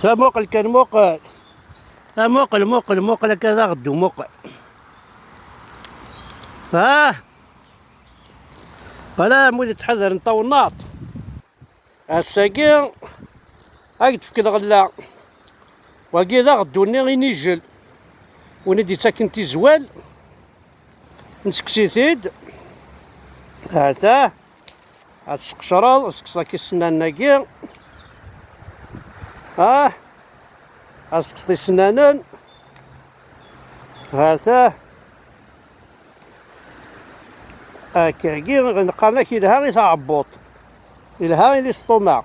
موقل كان موقل. موقل كذا غدو موقل. ولا مولي تحذر نطول ناط الساقي هاك تفكد غلا واقي ذا غدوني غي نيجل وندي ساكن تيزوال نسكسيتيد هاتا هاد السقشرال سقسا كي السنان اسقسطي السنانن هاتا هاكاكي غنقالك إلها غي تعبوط إلها غي ليسطومع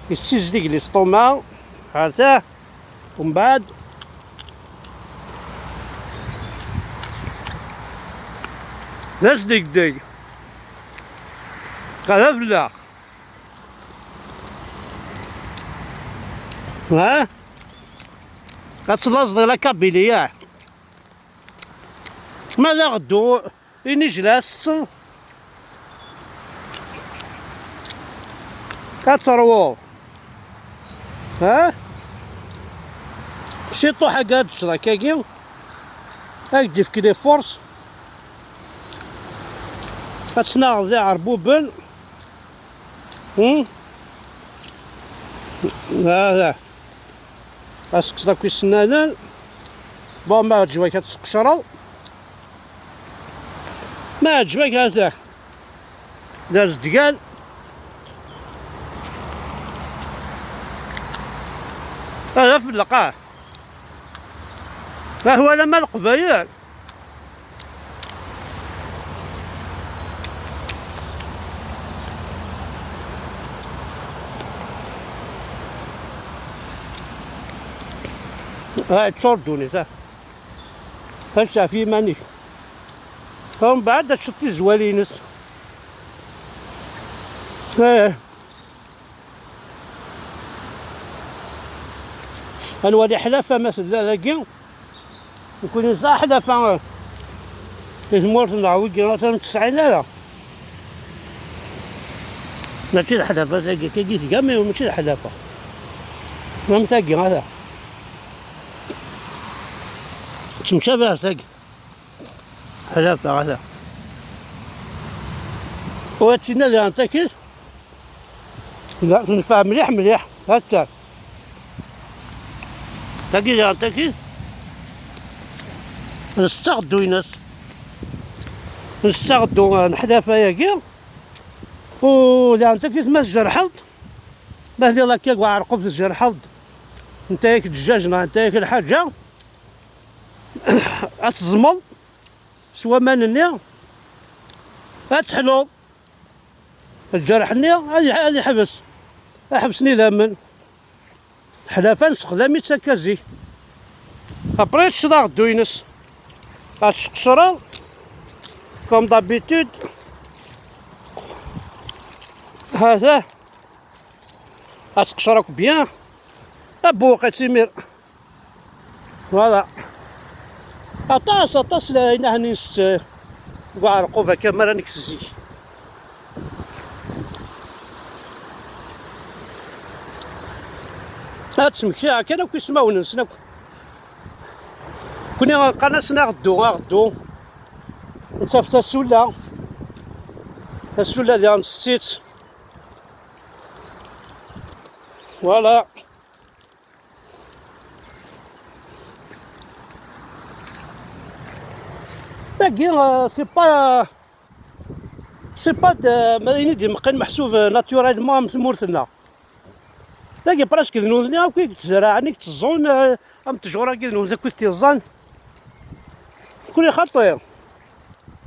يستيزديك ليسطومع هاتا ومن بعد لاش ديك هذا فلا كتلاصدي لا كابيليا ماذا غدو إني جلاس كتروو شي طوحة قاد تشرا كاكي هاك ديف كي فورس كتناغ ذي عربوبن هذا اسقسطا كي سنانان بون ما عجبك كتسقشرو ما عجبك هذا داز دقال هذا في اللقاح لا هو لما القبايل تشردوني هشا في مانيك ومن بعد تشطي زوالينس الوالي حلافة مثلا ذاكي يكون يصح حلافة يزمورت نعوي قراطة من 90 لا ماشي الحلافة ذاكي كي تقامي وماشي الحلافة ما مثاقي هذا تمشى بها ثاقي حلافة هذا وهاتينا اللي غنتاكل لا تنفع مليح هاتا تاكي اللي غنتاكل نستغدو يناس نستغدو نحلافة ياكي واللي غنتاكل ما الجرحض باه لي الله كيك وعرقو في الجرحض نتا ياك الدجاجنا نتا ياك الحاجة اتزمل سوا مانني اتحلو الجرحني هادي حبسني ذامن حلافة نستخدم يتسكازي ابري تشدا غدو ينس غتسقشرا كوم دابيتود هذا غتسقشراك بيان ابوقي تيمير فوالا اطاس لا هنا نست كاع رقوفه كما راني كسزي هاد سمكشا كانوا كيسمعونا نسنا كنا قناصنا غدو نصيفط السوله ديال السيت فوالا باقي سي با ماديني دي مقن محسوب ناتوريلمون مورثنا باقي براسك ذنوزني كي تزرعني تزون ام تجورا كي ذنوزك كي تيزان كل خطير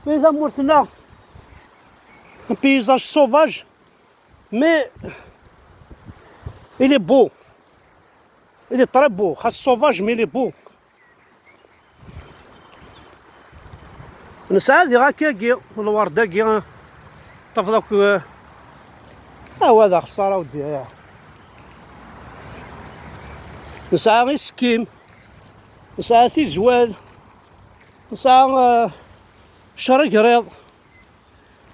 بيزا مورثنا un paysage sauvage mais il est beau très beau خاص sauvage mais il est beau نسعى غا كاكي الوردة كي طفضك هو هذا خسارة ودي نسعى غي سكيم نسعى تيزوال نسعى شرق ريض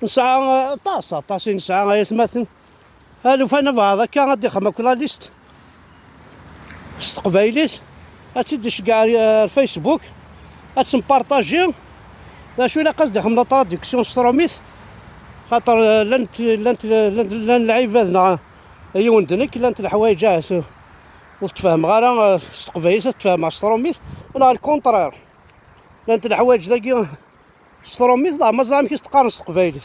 نسعى طاسين نسعى غاية مثلا هالو فانا بعض كان غادي خما كل ليست استقبايليت هتديش كاع الفيسبوك هتسمبارطاجي باش ولا قصدي خمنا طراديكسيون ستروميس خاطر لان العبادنا هي وندنك لانت الحوايج وتفهم غير استقبايليت تفهم مع ستروميس انا الكونترير لانت الحوايج داكي ستروميس لا مازال كيش تقارن استقبايليت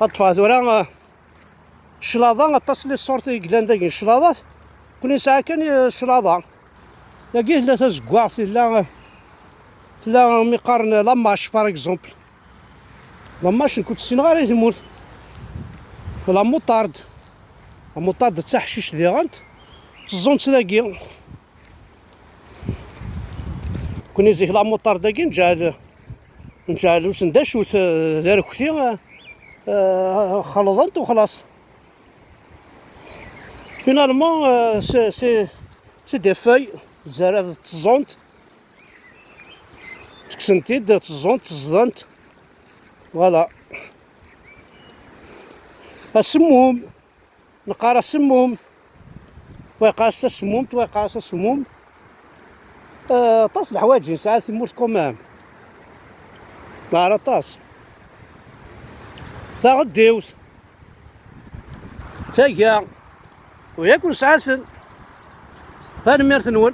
غتفاز ولا الشلاضه غتصلي الصورتي كلان داكي الشلاضات كل ساعه كان الشلاضه لاكيه لا تزكواع لا ميقارن لاماش باغ اكزومبل لاماش كنت غير يموت ولا موطارد تاع حشيش ديغانت تزون تلاقي كوني زيك لا موطارد داكي نجعل واش نداش و دار كثير خلطت وخلاص فينالمون سي دي فاي زرع تزونت تكسنتيد تزونت تزدانت فوالا السموم نقارا السموم ويقاس السموم تويقاس السموم طاس الحوايج ساعات يموت كومام نعرف طاس تا غديوس تاكا وياكل ساعات هاد ميرت نول